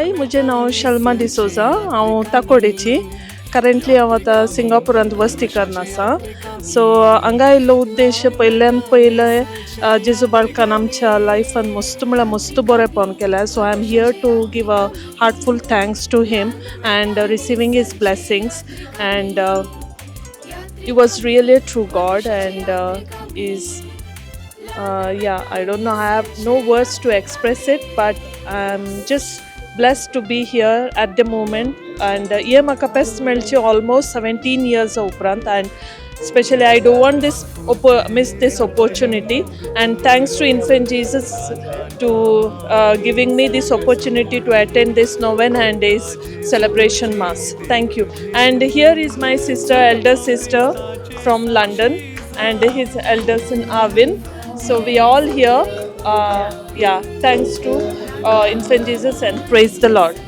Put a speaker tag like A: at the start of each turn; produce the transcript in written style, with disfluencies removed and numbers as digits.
A: हाय मुझे नाव शल्मा डिसोजा हांव ताकोडेची करंटली हांव आतां सिंगापुरांत वस्ती करना आसा सो हांगा आयिल्लो उद्देश पयल्यान पयलें जेजू बाळकान आमच्या लायफान मस्त म्हळ्यार मस्त बरेंपण केल्या so I am here to give a heartful thanks to him and receiving his blessings and he was really a true God and is I don't know, I have no words to express it, but I'm just blessed to be here at the moment. And ye maka best melchi almost 17 years upfront, and especially I don't want this miss this opportunity. And thanks to Infant Jesus to giving me this opportunity to attend this novena and his celebration mass. Thank you. And here is my sister, elder sister from London, and his elders in Arvin. So we all here, thanks to Infant Jesus, and praise the Lord.